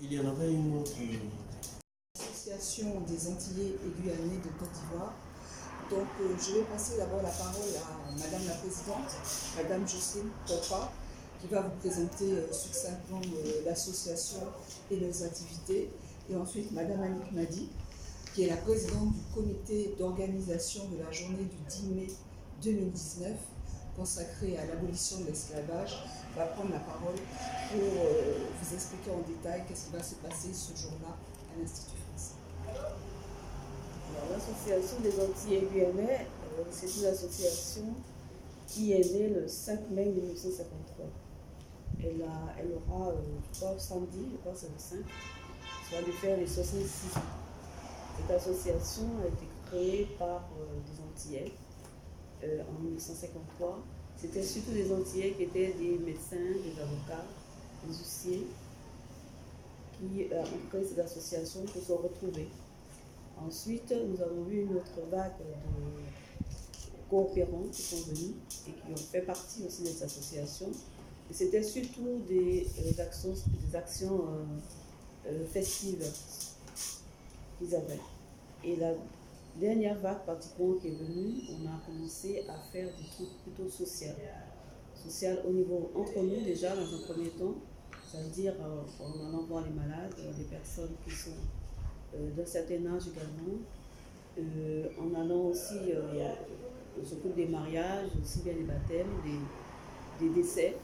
Il y en avait une autre. Association des Antillais et Guyanais de Côte d'Ivoire. Donc je vais passer d'abord la parole à Madame la Présidente, Madame Jocelyne Popa, qui va vous présenter succinctement l'association et nos activités. Et ensuite Madame Annick Madi, qui est la présidente du comité d'organisation de la journée du 10 mai 2019 consacrée à l'abolition de l'esclavage, va prendre la parole pour vous expliquer en détail qu'est-ce qui va se passer ce jour-là à l'Institut français. L'association des Antillais Guyanais, c'est une association qui est née le 5 mai 1953. Elle aura, je crois, samedi, je crois que c'est le 5, ça va lui faire les 66 ans. Cette association a été créée par des Antillais en 1953. C'était surtout des Antillais qui étaient des médecins, des avocats, des huissiers qui ont créé cette association pour se retrouver. Ensuite, nous avons eu une autre vague de coopérants qui sont venus et qui ont fait partie aussi de cette association. Et c'était surtout des actions festives qu'ils avaient. Et la dernière vague particulièrement qui est venue, on a commencé à faire des trucs plutôt sociaux. Social au niveau entre nous déjà dans un premier temps, c'est-à-dire en allant voir les malades, les personnes qui sont d'un certain âge également, en allant aussi, on s'occupe des mariages, aussi bien des baptêmes, des décès.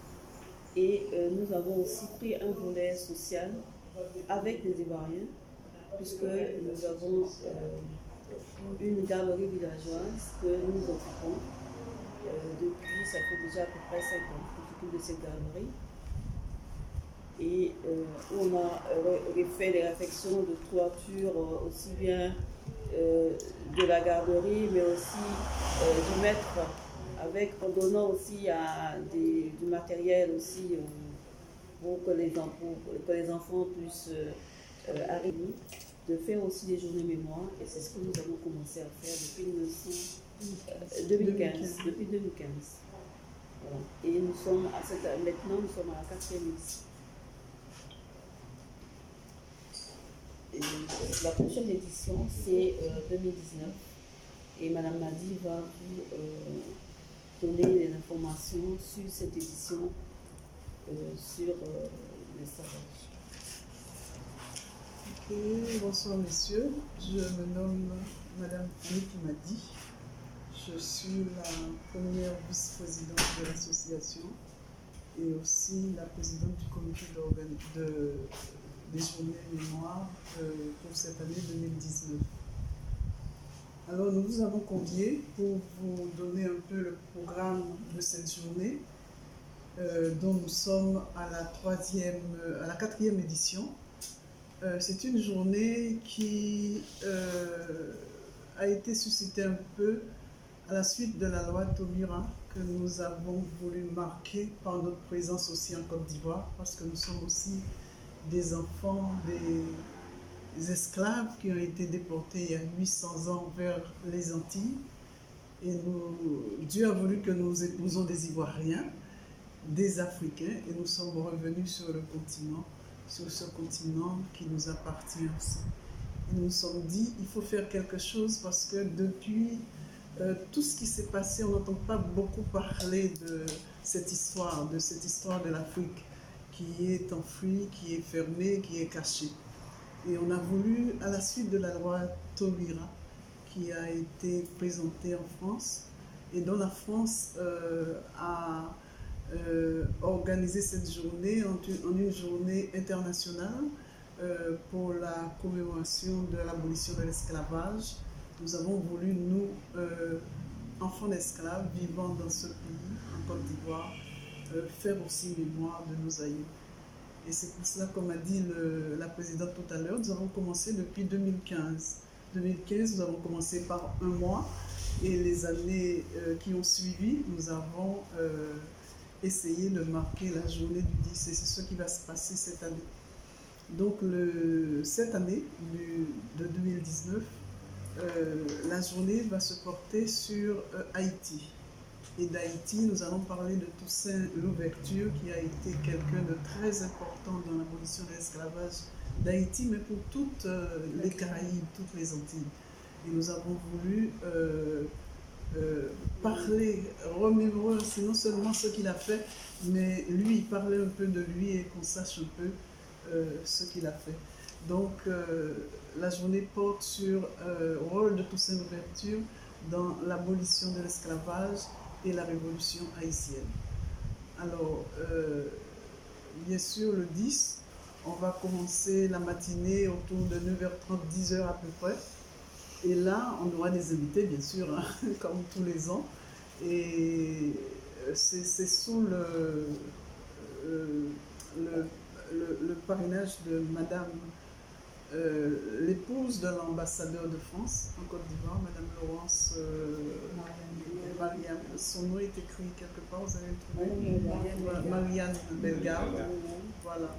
Et nous avons aussi pris un volet social avec les Ivoiriens, puisque nous avons une garderie villageoise que nous occupons depuis, ça fait déjà à peu près 5 ans qu'on s'occupe de cette garderie. Et on a fait des réfections de toiture aussi bien de la garderie, mais aussi du maître, en donnant aussi du matériel aussi pour que les enfants puissent arriver, de faire aussi des journées mémoire. Et c'est ce que nous avons commencé à faire depuis 2015. Voilà. Et nous sommes maintenant nous sommes à la 4e édition. La prochaine édition, c'est 2019. Et Madame Madi va vous donner des informations sur cette édition, sur l'esclavage. Ok, bonsoir messieurs. Je me nomme Madame Annick Madi. Je suis la première vice-présidente de l'association et aussi la présidente du comité des journées mémoire pour cette année 2019. Alors nous vous avons conviés pour vous donner un peu le programme de cette journée dont nous sommes à la 4e édition. C'est une journée qui a été suscitée un peu à la suite de la loi Taubira que nous avons voulu marquer par notre présence aussi en Côte d'Ivoire, parce que nous sommes aussi des enfants des esclaves qui ont été déportés il y a 800 ans vers les Antilles. Et Dieu a voulu que nous épousions des Ivoiriens, des Africains, et nous sommes revenus sur ce continent qui nous appartient aussi. Et nous nous sommes dit, il faut faire quelque chose parce que depuis tout ce qui s'est passé, on n'entend pas beaucoup parler de cette histoire de l'Afrique qui est enfouie, qui est fermée, qui est cachée. Et on a voulu, à la suite de la loi Taubira, qui a été présentée en France, et dont la France a organisé cette journée en une journée internationale pour la commémoration de l'abolition de l'esclavage. Nous avons voulu, nous, enfants d'esclaves vivant dans ce pays, en Côte d'Ivoire, faire aussi mémoire de nos aïeux. Et c'est pour cela, comme a dit la présidente tout à l'heure, nous avons commencé depuis 2015. 2015, nous avons commencé par un mois, et les années qui ont suivi, nous avons essayé de marquer la journée du 10, et c'est ce qui va se passer cette année. Donc cette année de 2019, la journée va se porter sur Haïti. Et d'Haïti, nous allons parler de Toussaint Louverture, qui a été quelqu'un de très important dans l'abolition de l'esclavage d'Haïti, mais pour toutes les Caraïbes, toutes les Antilles. Et nous avons voulu parler, remémorer aussi non seulement ce qu'il a fait, mais lui, parler un peu de lui et qu'on sache un peu ce qu'il a fait. Donc, la journée porte sur le rôle de Toussaint Louverture dans l'abolition de l'esclavage et la révolution haïtienne. Alors, bien sûr, le 10, on va commencer la matinée autour de 9h30, 10h à peu près. Et là, on aura des invités, bien sûr, hein, comme tous les ans. Et c'est sous le parrainage de Madame, l'épouse de l'ambassadeur de France en Côte d'Ivoire, Madame Laurence Marianne. Son nom est écrit quelque part, vous allez le trouver. Marianne Bellegarde. Voilà.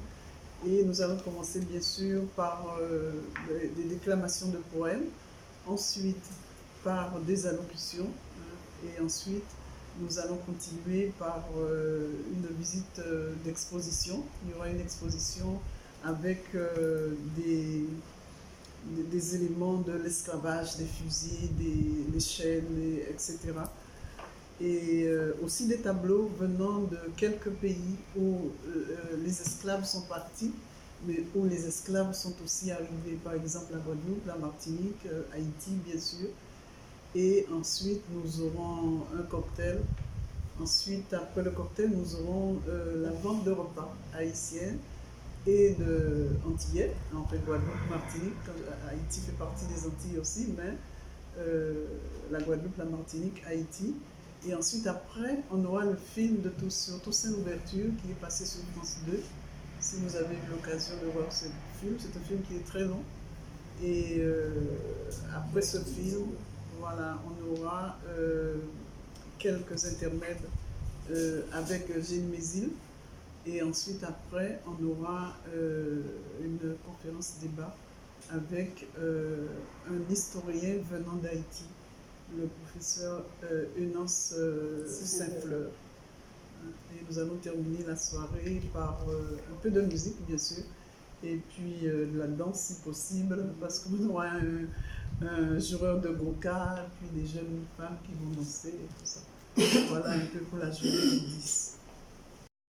Et nous allons commencer, bien sûr, par des déclamations de poèmes. Ensuite, par des allocutions, et ensuite, nous allons continuer par une visite d'exposition. Il y aura une exposition avec des éléments de l'esclavage, des fusils, des chaînes, etc. Et aussi des tableaux venant de quelques pays où les esclaves sont partis, mais où les esclaves sont aussi arrivés, par exemple la Guadeloupe, la Martinique, Haïti bien sûr. Et ensuite nous aurons un cocktail. Ensuite, après le cocktail, nous aurons la vente de repas haïtienne et de antillais, en fait Guadeloupe, Martinique. Haïti fait partie des Antilles aussi, mais la Guadeloupe, la Martinique, Haïti. Et ensuite, après, on aura le film de Toussaint Louverture qui est passé sur France 2. Si vous avez eu l'occasion de voir ce film, c'est un film qui est très long. Et après ce film, voilà, on aura quelques intermèdes avec Gilles Mézil. Et ensuite, après, on aura une conférence débat avec un historien venant d'Haïti, le professeur Eunance Saint-Fleur. Et nous allons terminer la soirée par un peu de musique, bien sûr, et puis de la danse si possible, parce qu'on aura un joueur de goka, puis des jeunes femmes qui vont danser et tout ça. Voilà un peu pour la journée du 10.